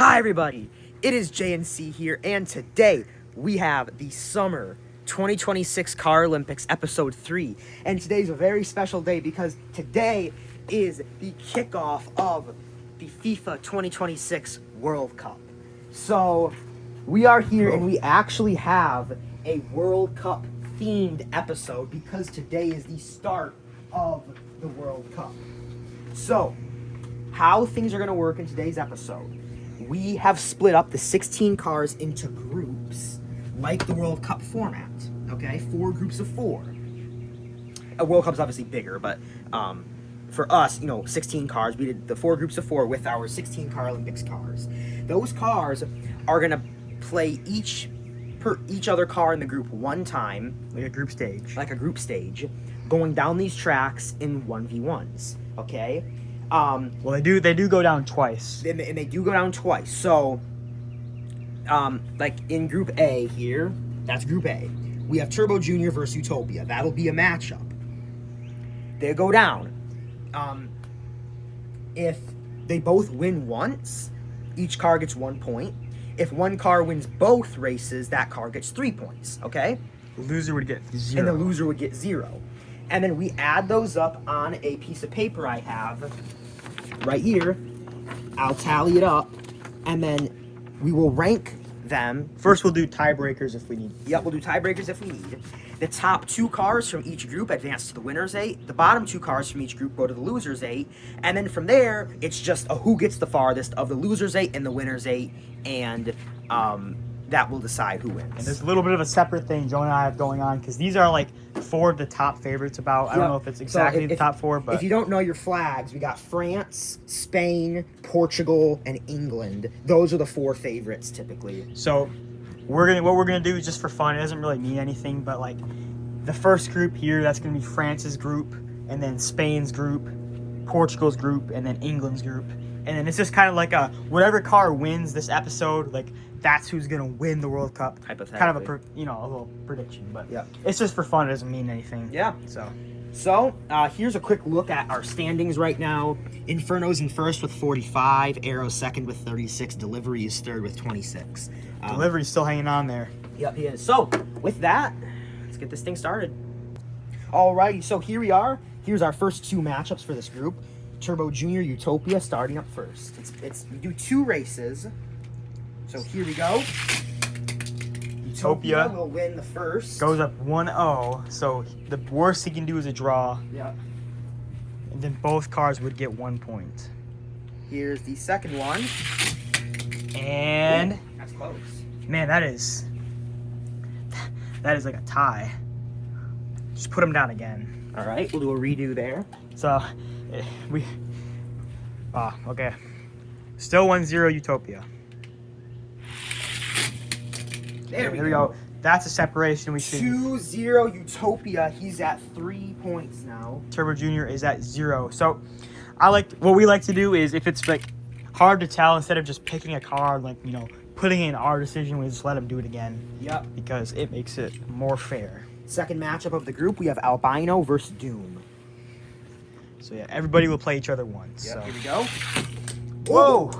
Hi everybody, it is JNC here, and today we have the Summer 2026 CAROLYMPICS Episode 3. And today's a very special day because today is the kickoff of the FIFA 2026 World Cup. So, we are here and we actually have a World Cup themed episode because today is the start of the World Cup. So, how things are going to work in today's episode. We have split up the 16 cars into groups, like the World Cup format, okay? 4 groups of 4. A World Cup's obviously bigger, but for us, 16 cars. We did the 4 groups of 4 with our 16 CAROLYMPICS cars. Those cars are going to play each other car in the group one time. Like a group stage. Going down these tracks in 1v1s, okay? Well, they do go down twice. And they do go down twice. So, like in Group A here, that's Group A. We have Turbo Junior versus Utopia. That'll be a matchup. They go down. If they both win once, each car gets 1 point. If one car wins both races, that car gets 3 points, okay? The loser would get 0. And the loser would get 0. And then we add those up on a piece of paper I have right here. I'll tally it up, and then we will rank them. First, we'll do tiebreakers if we need. Yep, we'll do tiebreakers if we need. The top 2 cars from each group advance to the winner's 8. The bottom 2 cars from each group go to the loser's 8. And then from there, it's just a who gets the farthest of the loser's 8 and the winner's 8. And that will decide who wins. And there's a little bit of a separate thing Joe and I have going on, because these are like 4 of the top favorites about. I don't know if it's exactly the top 4, but... If you don't know your flags, we got France, Spain, Portugal, and England. Those are the 4 favorites, typically. So, what we're gonna do is just for fun. It doesn't really mean anything, but like the first group here, that's gonna be France's group, and then Spain's group, Portugal's group, and then England's group. And then it's just kind of like whatever car wins this episode, like that's who's gonna win the World Cup. Hypothetically. Kind of a little prediction, but yeah, it's just for fun. It doesn't mean anything. Yeah. So here's a quick look at our standings right now. Inferno's in first with 45. Arrow's second with 36. Delivery is third with 26. Delivery's still hanging on there. Yep, he is. So with that, let's get this thing started. Alrighty, so here we are. Here's our first 2 matchups for this group. Turbo Junior, Utopia starting up first. We do 2 races. So here we go. Utopia will win the first. Goes up 1-0. So the worst he can do is a draw. Yeah. And then both cars would get 1 point. Here's the second one. And that's close. Man, that is like a tie. Just put them down again. All right, we'll do a redo there. So okay. Still 1-0 Utopia. There we go. That's a separation we should. 2-0 Utopia. He's at 3 points now. Turbo Junior is at 0. So what we like to do is, if it's like hard to tell, instead of just picking a card, like putting in our decision, we just let him do it again. Yep. Because it makes it more fair. Second matchup of the group, we have Albino versus Doom. So yeah, everybody will play each other once. Yep, so. here we go. Whoa!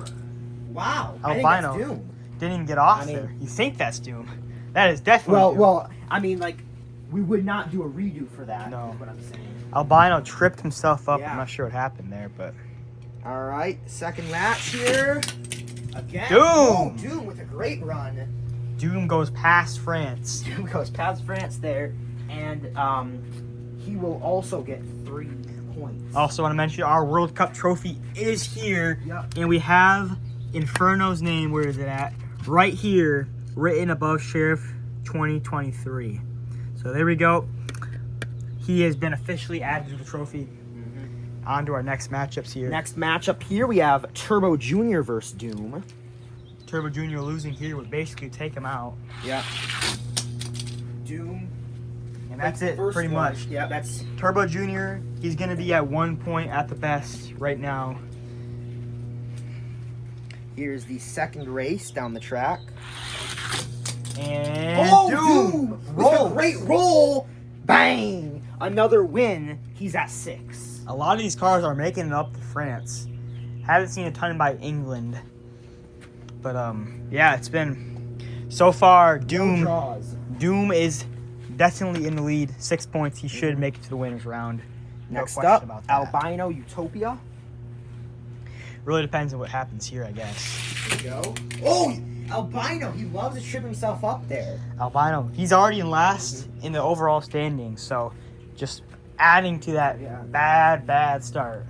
Wow. Albino I think that's Doom. Didn't even get off there. You think that's Doom? That is definitely Doom. Well, I mean, like, we would not do a redo for that. No. Is what I'm saying. Albino tripped himself up. Yeah. I'm not sure what happened there, but. All right, second match here. Again. Doom! Oh, Doom with a great run. Doom goes past France. Doom goes past France there, and he will also get 3 points. Also want to mention our World Cup trophy is here. Yep. And we have Inferno's name, where is it at? Right here, written above Sheriff 2023. So there we go. He has been officially added to the trophy. On to our next matchups here. Next matchup here, we have Turbo Junior versus Doom. Turbo Junior losing here would basically take him out. Yeah. Doom. And that's it, pretty much. Yeah, that's... Turbo Junior, he's going to be at 1 point at the best right now. Here's the second race down the track. And Doom! Roll! With a great roll! Bang! Another win. He's at 6. A lot of these cars are making it up to France. Haven't seen a ton by England. But yeah, it's been so far. No Doom draws. is definitely in the lead. 6 points. He should make it to the winners round. No Next question up, about that. Albino Utopia. Really depends on what happens here, I guess. There we go. Oh, Albino, he loves to trip himself up there. Albino, he's already in last in the overall standings, so just adding to that bad start.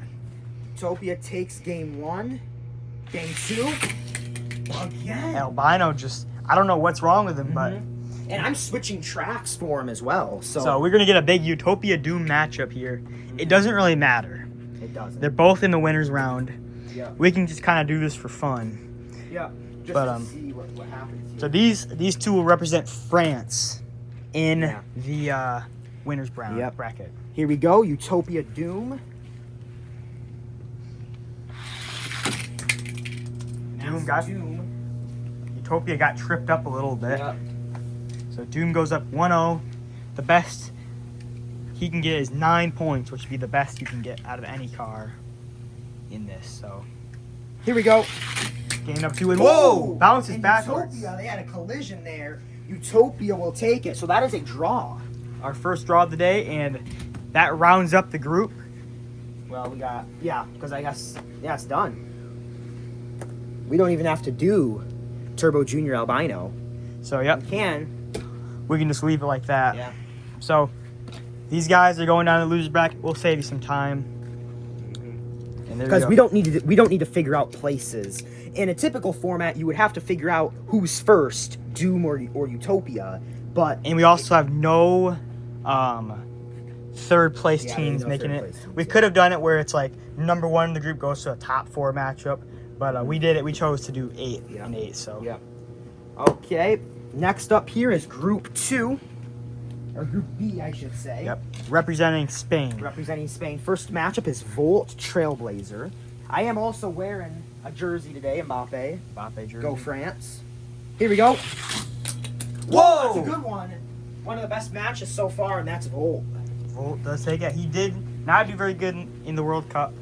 Utopia takes game 1. Game 2. Again. Albino just, I don't know what's wrong with him, but... And I'm switching tracks for him as well. So we're going to get a big Utopia Doom matchup here. It doesn't really matter. It doesn't. They're both in the winners round. Yeah. We can just kind of do this for fun. Yeah. Just But, to see what happens here. So these two will represent France in the winners bracket. Here we go, Utopia Doom. Utopia got tripped up a little bit. Yep. So Doom goes up 1-0. The best he can get is 9 points, which would be the best you can get out of any car in this. So Here we go. game up 2 and whoa! Bounces and backwards. Utopia, they had a collision there. Utopia will take it. So that is a draw. Our first draw of the day, and that rounds up the group. Well, we got, because I guess, it's done. We don't even have to do Turbo Junior Albino. So yep, we can just leave it like that. Yeah. So these guys are going down the loser bracket. We'll save you some time. Because we don't need to figure out places. In a typical format, you would have to figure out who's first, Doom or Utopia. And we also have no third place teams making it. We could have done it where it's like number 1 in the group goes to a top 4 matchup, but we did it. We chose to do 8 and 8. So okay. Next up here is Group 2. Or Group B, I should say. Yep. Representing Spain. First matchup is Volt Trailblazer. I am also wearing a jersey today, Mbappe jersey. Go France. Here we go. Whoa! That's a good one. One of the best matches so far, and that's Volt. Volt does take it. He did not do very good in the World Cup.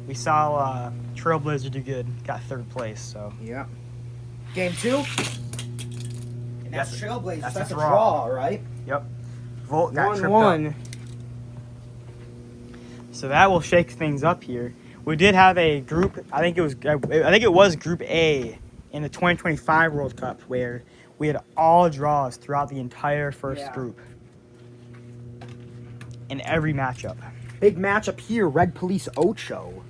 We saw Trailblazer do good. Got 3rd place, so. Yeah. Game 2. And that's Trailblazer. That's a draw, right? Yep. Volt got tripped 1-1. up. So that will shake things up here. We did have a group. I think it was Group A in the 2025 World Cup where we had all draws throughout the entire first group in every matchup. Big matchup here. Red Police Ocho.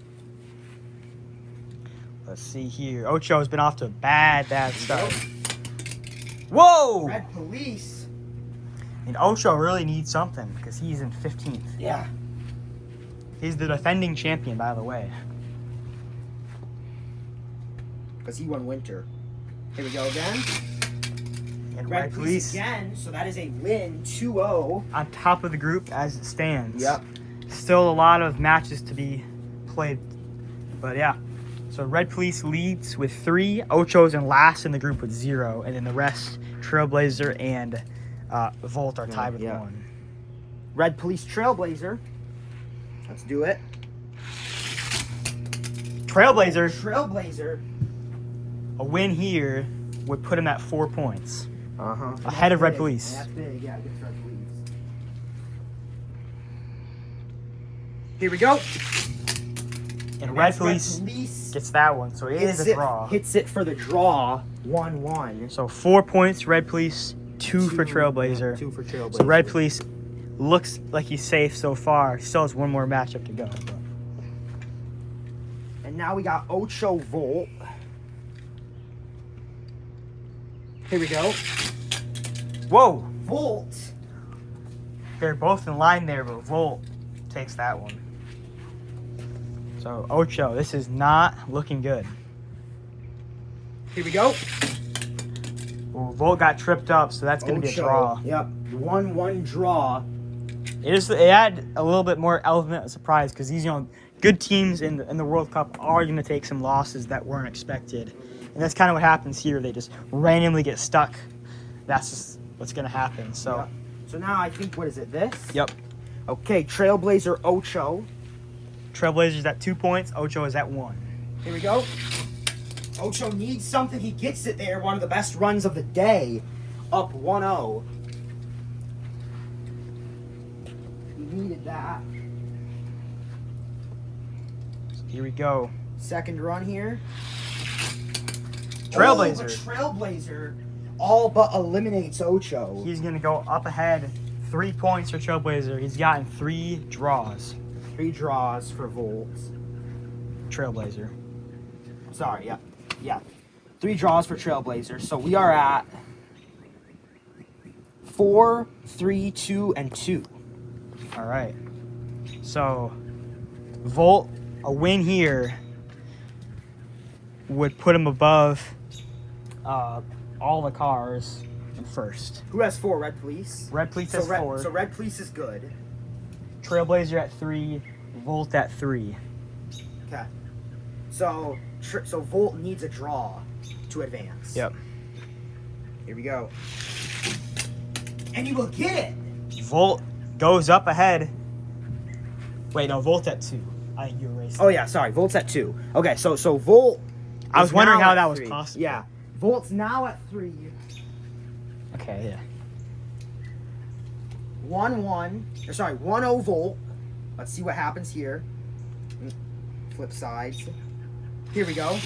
Let's see here. Ocho has been off to a bad start. Whoa! Red Police. And Ocho really needs something because he's in 15th. Yeah. He's the defending champion, by the way. Because he won winter. Here we go again. And Red Police again, so that is a win, 2-0. On top of the group as it stands. Yep. Still a lot of matches to be played. But yeah. So Red Police leads with 3. Ocho's in last in the group with 0. And then the rest, Trailblazer and Volt are tied with 1. Red Police Trailblazer. Let's do it. Trailblazer. A win here would put him at 4 points. Ahead of Red Police. That's big, yeah, against Red Police. Here we go. And Red Police gets that one, so it is a draw. Hits it for the draw, 1-1. So 4 points, Red Police, 2 for Trailblazer. 2 for Trailblazer. So Red Police looks like he's safe so far. Still has one more matchup to go. And now we got Ocho Volt. Here we go. Whoa! Volt. They're both in line there, but Volt takes that one. So Ocho, this is not looking good. Here we go. Well, Volt got tripped up, so that's going to be a draw. Yep, 1-1 draw. It had a little bit more element of surprise because these, good teams in the World Cup are going to take some losses that weren't expected. And that's kind of what happens here. They just randomly get stuck. That's just what's going to happen. So, yep. So now I think, what is it, this? Yep. Okay, Trailblazer Ocho. Trailblazer's at 2 points. Ocho is at 1. Here we go. Ocho needs something. He gets it there. One of the best runs of the day. Up 1-0. He needed that. Here we go. Second run here. Trailblazer. Oh, but Trailblazer all but eliminates Ocho. He's going to go up ahead. 3 points for Trailblazer. He's gotten 3 draws. 3 draws for Volt. Trailblazer. Sorry, yeah. Yeah. 3 draws for Trailblazer. So we are at 4, 3, 2, and 2. All right. So, Volt, a win here would put him above all the cars in first. Who has 4? Red Police? Red Police has 4. So Red Police is good. Trailblazer at 3. Volt at 3. Okay. So Volt needs a draw to advance. Yep. Here we go. And you will get it. Volt goes up ahead. Wait, no, Volt at 2. I think you erased Oh yeah, sorry. Volt's at 2. Okay, so Volt. I was is wondering now how at that was 3. possible. Yeah. Volt's now at 3. Okay, yeah. 1-1. Or sorry, 1-0 Volt. Let's see what happens here. Flip sides. Here we go.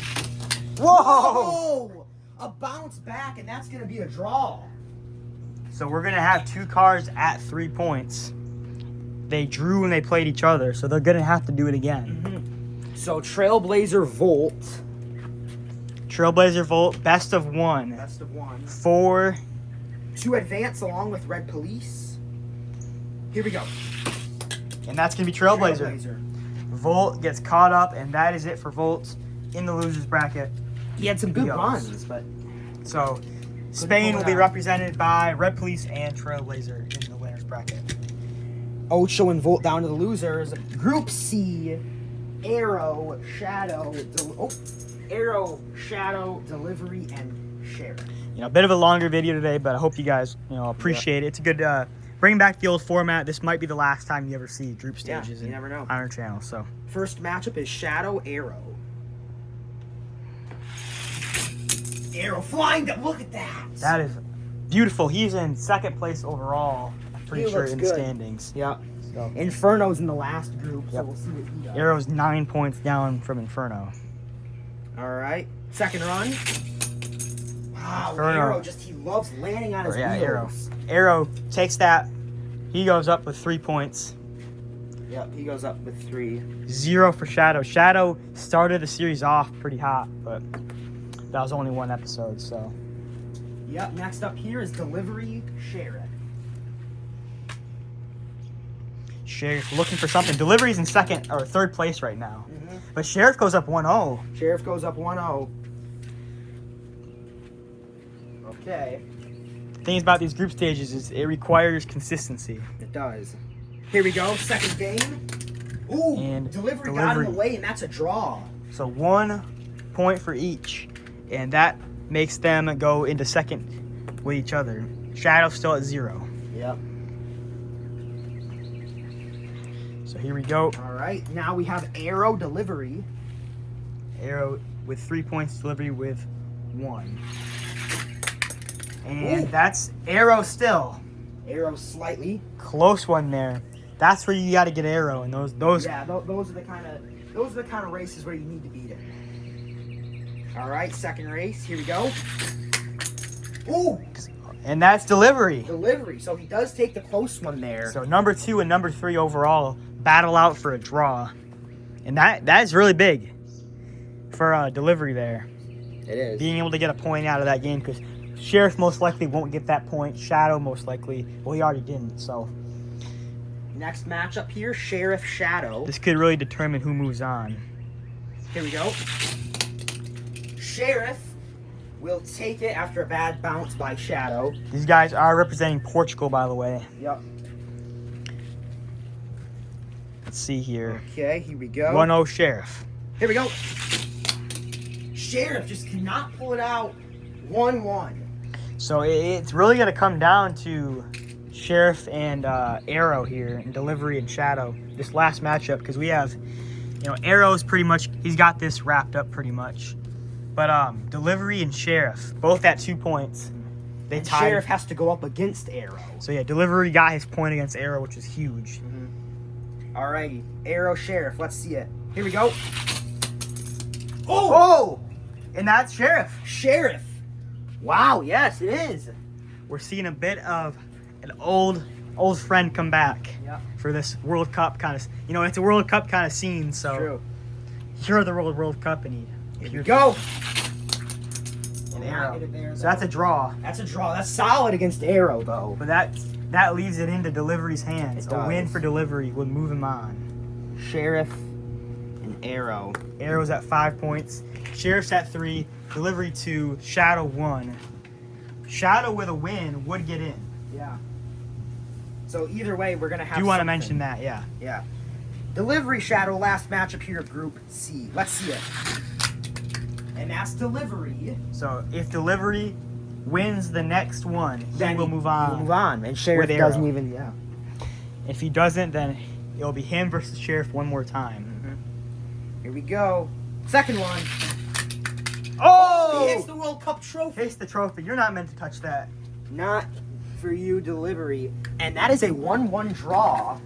Whoa! A bounce back, and that's gonna be a draw. So we're going to have 2 cars at 3 points. They drew when they played each other, so they're going to have to do it again. So Trailblazer Volt. Trailblazer Volt, best of 1. Best of 1. 4. To advance along with Red Police. Here we go. And that's going to be Trailblazer. Volt gets caught up, and that is it for Volt in the losers bracket. He had some good He goes. runs, but So Spain pull will it be out. represented by Red Police and Trailblazer in the winners bracket. Ocho and Volt down to the losers. Group C, Arrow, Shadow, Delivery, and Sheriff. You know, a bit of a longer video today, but I hope you guys, appreciate it. It's a good bring back the old format. This might be the last time you ever see group stages you never know. on our channel. So First matchup is Shadow, Arrow. Arrow flying down. Look at that. that is beautiful. He's in second place overall. I'm pretty He sure looks in good. standings. Yep. So Inferno's in the last group, so Yep. we'll see what he does. Arrow's 9 points down from Inferno. All right. Second run. Wow, Inferno. Arrow he loves landing on his wheels. Arrow takes that. He goes up with 3 points. Yep, he goes up with 3. 0 for Shadow. Shadow started the series off pretty hot, but that was only 1 episode, so. Yep, next up here is Delivery, Sheriff. Sheriff looking for something. Delivery's in second or third place right now. Mm-hmm. But Sheriff goes up 1-0. Sheriff goes up 1-0. Okay, The thing about these group stages is it requires consistency. it does. Here we go, second game. Ooh, And Delivery got in Delivery. the way, and that's a draw. So 1 point for each. And that makes them go into second with each other. Shadow's still at 0. Yep. So here we go. All right, now we have Arrow, Delivery. Arrow with 3 points, Delivery with 1. And Ooh. that's Arrow still. Arrow slightly. Close one there. That's where you got to get Arrow, and those. Yeah, those are the kind of races where you need to beat it. All right, second race. Here we go. Ooh, And that's Delivery. Delivery. So he does take the close one there. So number 2 and number 3 overall battle out for a draw, and that is really big for Delivery there. It is. Being able to get a point out of that game, because Sheriff most likely won't get that point. Shadow most likely, well, he already didn't. So Next matchup here, Sheriff, Shadow. this could really determine who moves on. Here we go. Sheriff will take it after a bad bounce by Shadow. These guys are representing Portugal, by the way. Yep. Let's see here. Okay, here we go. 1-0 Sheriff. Here we go. Sheriff just cannot pull it out. 1-1. So it's really going to come down to Sheriff and Arrow here, and Delivery and Shadow, this last matchup, because we have, Arrow's pretty much, he's got this wrapped up pretty much. But Delivery and Sheriff, both at 2 points. They And tied. Sheriff has to go up against Arrow. So yeah, Delivery got his point against Arrow, which is huge. Alrighty, Arrow, Sheriff. Let's see it. Here we go. Oh! And that's Sheriff. Sheriff. Wow, yes, it is. We're seeing a bit of an old friend come back Yep. for this World Cup kind of. It's a World Cup kind of scene. So True. you're the World Cup, and Here we go. An Not Arrow. hit it there, So though. that's a draw. That's a draw. That's solid against Arrow, though. But that leaves it into Delivery's hands. It A win does. for Delivery would move him on. Sheriff and Arrow. Arrow's at 5 points. Sheriff's at 3. Delivery 2. Shadow 1. Shadow with a win would get in. Yeah. So either way, we're gonna have. Do you want to something. mention that? Yeah. Yeah. Delivery, Shadow, last matchup here of Group C. Let's see it. And that's Delivery. So if Delivery wins the next one, he will move on. He'll move on. And Sheriff with Arrow. doesn't even. Yeah. If he doesn't, then it'll be him versus Sheriff one more time. Here we go. Second one. Oh! He hits the World Cup trophy. Taste the trophy. You're not meant to touch that. Not for you, Delivery. And that is a 1-1 draw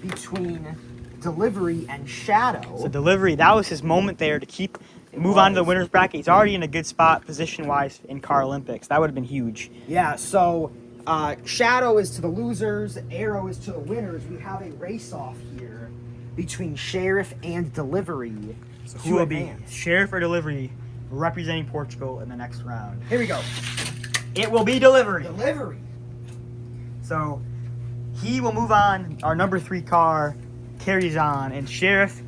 between Delivery and Shadow. So Delivery, that was his moment there to move on to the winner's bracket. He's already in a good spot position-wise in CAROLYMPICS. That would have been huge. Yeah, so Shadow is to the losers, Arrow is to the winners. We have a race-off here between Sheriff and Delivery. So who will be Sheriff or Delivery representing Portugal in the next round? Here we go. It will be Delivery. Delivery. So he will move on. Our number 3 car carries on, and Sheriff,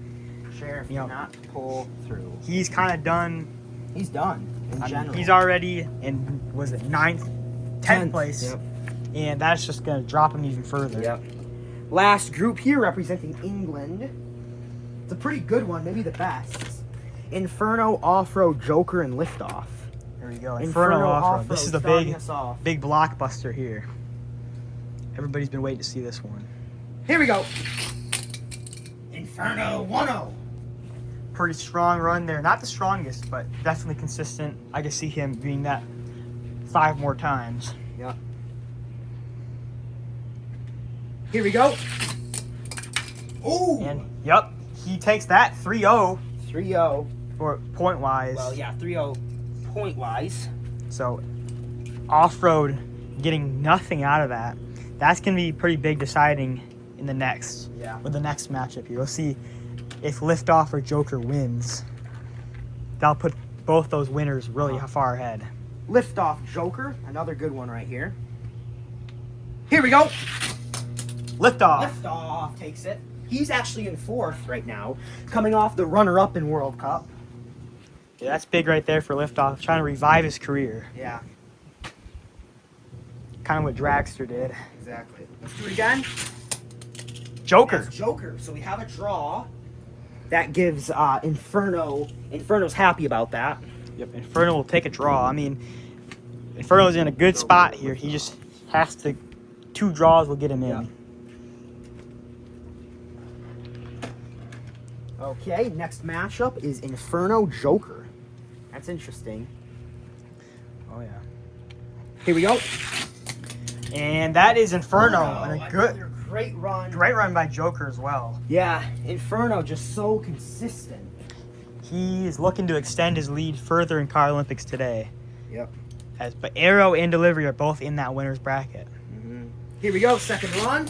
Sheriff You know, did not pull through. he's kind of done. He's done in general. He's already in, was it 9th, 10th place, Yep. and that's just going to drop him even further. Yep. Last group here representing England. It's a pretty good one, maybe the best. Inferno, Off-Road, Joker, and Liftoff. There we go. Inferno Off-Road. This is the starting us off. big blockbuster here. Everybody's been waiting to see this one. Here we go. Inferno 1-0. Pretty strong run there. Not the strongest, but definitely consistent. I can see him being that 5 more times. Yep. Here we go. Ooh. And, yep, he takes that 3-0 3-0. for point-wise. Well, yeah, 3-0 point-wise. So, Off-Road getting nothing out of that. That's going to be pretty big deciding in the next. Yeah. With the next matchup here. We'll see if Liftoff or Joker wins. That'll put both those winners really far ahead. Liftoff, Joker. Another good one right here. Here we go. Liftoff. Liftoff takes it. He's actually in 4th right now, coming off the runner-up in World Cup. Yeah, that's big right there for Liftoff, trying to revive his career. Yeah, Kind of what Dragster did. exactly. Let's do it again. Joker. That's Joker. So we have a draw. That gives Inferno. Inferno's happy about that. Yep, Inferno will take a draw. I mean, Inferno's in a good spot here. He just has to. 2 draws will get him in. Yeah. Okay, next matchup is Inferno Joker. That's interesting. Oh, yeah. Here we go. And that is Inferno. Oh, And a good, another great run. great run by Joker as well. Yeah, Inferno just so consistent. He is looking to extend his lead further in CAROLYMPICS today. Yep. But Arrow and Delivery are both in that winner's bracket. Here we go, second run.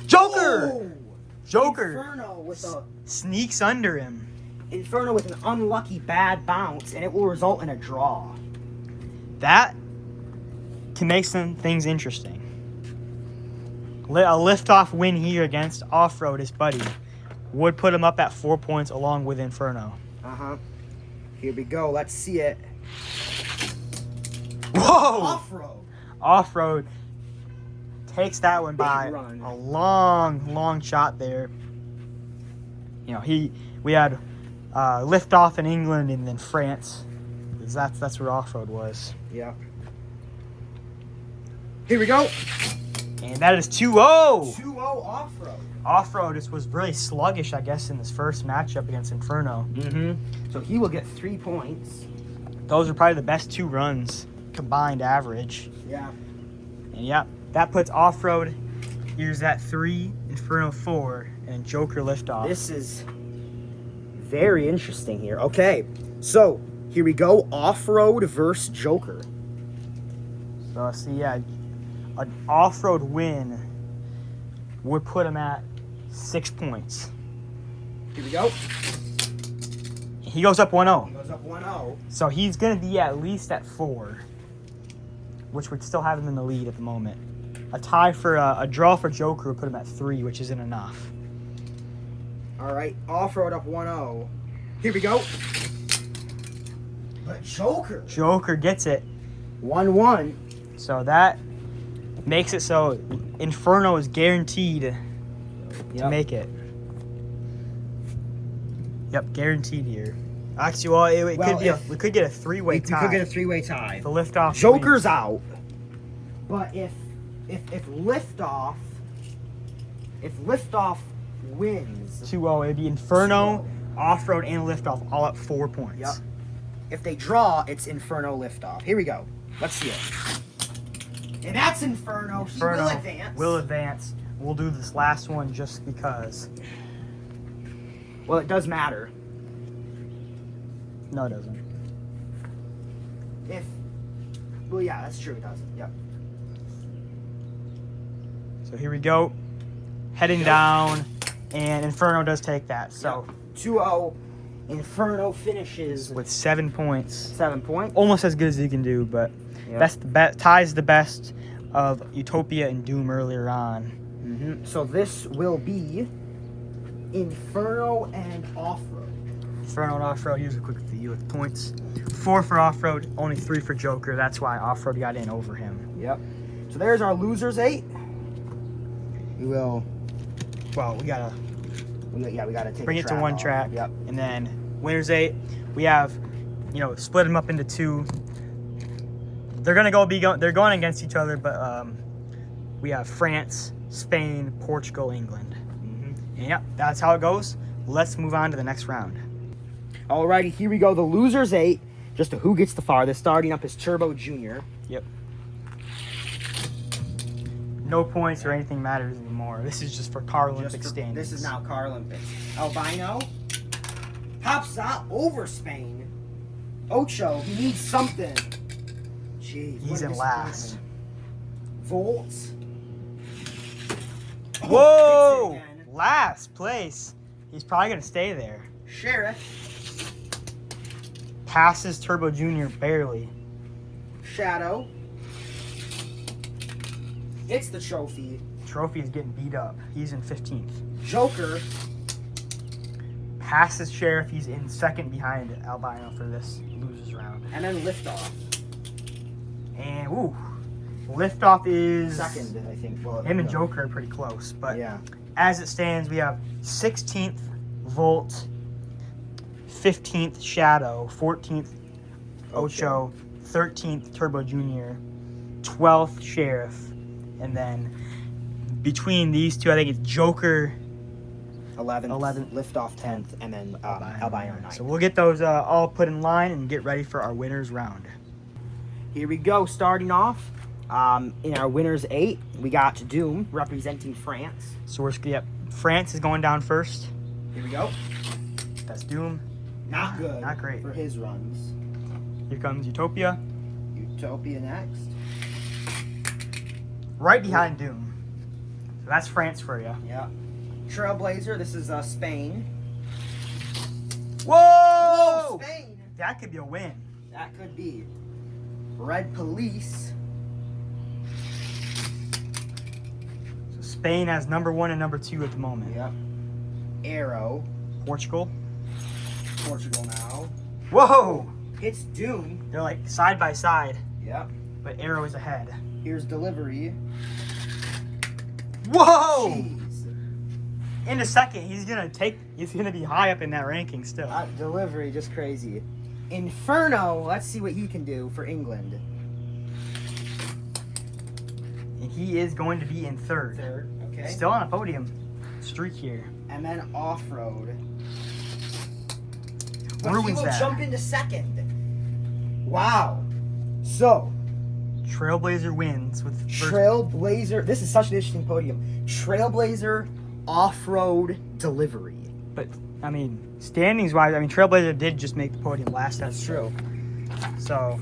Joker! Oh! Joker Inferno with sneaks under him. an unlucky bad bounce, and it will result in a draw. That can make some things interesting. A liftoff win here against Off-Road, his buddy, would put him up at 4 points along with Inferno. Here we go. Let's see it. Whoa! Off-Road. Off-Road takes that one by run. a long shot there. We had liftoff in England and then France. That's where Off-Road was. Yeah. Here we go. And that is 2-0. 2-0 Off-Road. Off-Road was really sluggish, I guess, in this first matchup against Inferno. So he will get 3 points. Those are probably the best 2 runs combined average. Yeah. And yeah, that puts Off-Road. Here's that 3, Inferno 4, and Joker Liftoff. This is very interesting here. Okay, so here we go. Off-Road versus Joker. So see, yeah, an Off-Road win would put him at 6 points. Here we go. He goes up 1-0. He goes up 1-0. So he's going to be at least at 4, which would still have him in the lead at the moment. A tie for a draw for Joker would put him at 3, which isn't enough. All right, Off-Road up 1-0. Here we go. But Joker gets it. 1-1. So that makes it so Inferno is guaranteed to make it. Yep, guaranteed here. Actually, well, we could get a 3-way tie. We could get a 3-way tie. The Liftoff. Joker's out. But if Liftoff wins 2-0, it'd be Inferno, Off-Road, and Liftoff all up 4 points. Yep. If they draw, it's Inferno Liftoff. Here we go. Let's see it. And that's Inferno. Inferno He will advance. will advance. We'll do this last one just because. Well, it does matter. No, it doesn't. Well, yeah, that's true. It doesn't. Yep. So here we go. Heading down, and Inferno does take that. So 2-0. Inferno finishes with 7 points. 7 points. Almost as good as he can do, but that's the best. Ties the best of Utopia and Doom earlier on. Mm-hmm. So this will be Inferno and Off-Road. Inferno and Off-Road. Here's a quick view of the points. 4 for Off-Road, only 3 for Joker. That's why Off-Road got in over him. Yep. So there's our losers 8. We will. Well, we gotta take bring it to one off. track. Yep. And then winners 8. We have, split them up into 2. They're they're going against each other, but we have France, Spain, Portugal, England. Mm-hmm. And yep, that's how it goes. Let's move on to the next round. Alrighty, here we go. The losers 8. Just to who gets the farthest. Starting up is Turbo Jr. Yep. No points or anything matters anymore. This is just for CAROLYMPICS standings. This is now CAROLYMPICS. Albino pops out over Spain. Ocho, he needs something. Jeez, he's in last. Volts. Whoa! Last place. He's probably going to stay there. Sheriff. Passes Turbo Jr. barely. Shadow. It's the trophy. Trophy is getting beat up. He's in 15th. Joker. Passes Sheriff. He's in 2nd behind Albino for this losers round. And then Liftoff. And, Liftoff is 2nd, I think. Well, him and Joker are pretty close. But yeah. As it stands, we have 16th Volt, 15th Shadow, 14th Ocho, 13th Turbo Jr., 12th Sheriff, and then between these two, I think it's Joker 11th, Liftoff 10th, and then Albino 9th. So we'll get those all put in line and get ready for our winners round. Here we go, starting off in our winners 8, we got Doom representing France. So France is going down first. Here we go. That's Doom. Not good. Not great for his runs. Here comes Utopia. Utopia next. Right behind Doom. So that's France for you. Yeah. Trailblazer, this is Spain. Whoa! Spain! That could be a win. That could be. Red Police. So Spain has number 1 and number 2 at the moment. Yep. Arrow. Portugal now. Whoa! Hits Doom. They're like side by side. Yep. But Arrow is ahead. Here's Delivery. Whoa! Jeez. In a second, he's gonna be high up in that ranking still. Delivery, just crazy. Inferno, let's see what he can do for England. And he is going to be in 3rd. Okay. Still on a podium streak here. And then Off-Road. Ruins he will that. jump into 2nd. Wow. So, Trailblazer wins with the first. Trailblazer, this is such an interesting podium. Trailblazer off-road delivery. But, I mean, standings-wise, I mean, Trailblazer did just make the podium last episode. So,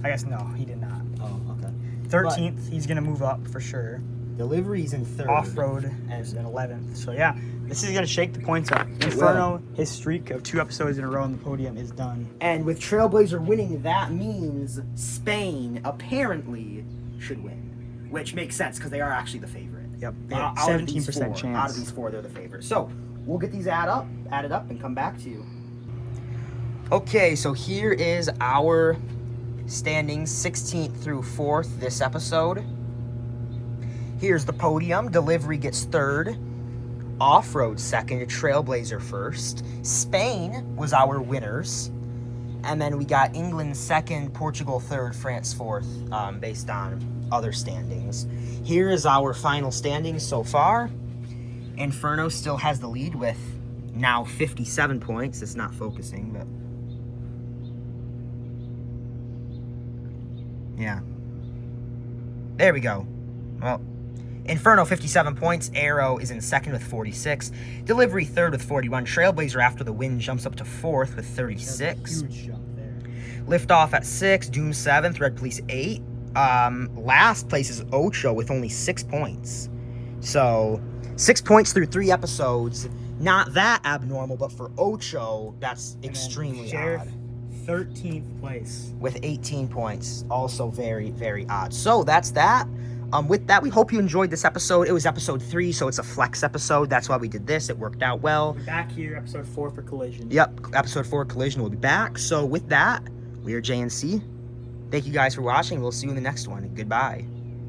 I guess no, he did not. Oh, okay. 13th, he's going to move up for sure. Delivery's in 3rd. Off-road is in 11th. So, yeah, this is going to shake the points up. Inferno, his streak of 2 episodes in a row on the podium is done. And with Trailblazer winning, that means Spain apparently should win. Which makes sense, because they are actually the favorite. Yep, they have 17% chance. Out of these 4, they're the favorite. So, we'll get these added up, and come back to you. Okay, so here is our standings, 16th through 4th this episode. Here's the podium. Delivery gets 3rd. Off-road 2nd. Trailblazer 1st. Spain was our winners. And then we got England 2nd, Portugal 3rd, France 4th, based on other standings. Here is our final standings so far. Inferno still has the lead with now 57 points. It's not focusing, but... yeah. There we go. Well, Inferno 57 points. Arrow is in 2nd with 46. Delivery 3rd with 41. Trailblazer after the win jumps up to 4th with 36. Huge jump there. Liftoff at 6. Doom 7th. Red Police 8. Last place is Ocho with only 6 points. So 6 points through 3 episodes. Not that abnormal, but for Ocho, that's extremely odd. 13th place with 18 points. Also very, very odd. So that's that. With that, we hope you enjoyed this episode. It was episode 3, so it's a flex episode. That's why we did this. It worked out well. We're back here, episode 4 for Collision. Yep, episode 4 Collision will be back. So with that, we are JNC. Thank you guys for watching. We'll see you in the next one. Goodbye.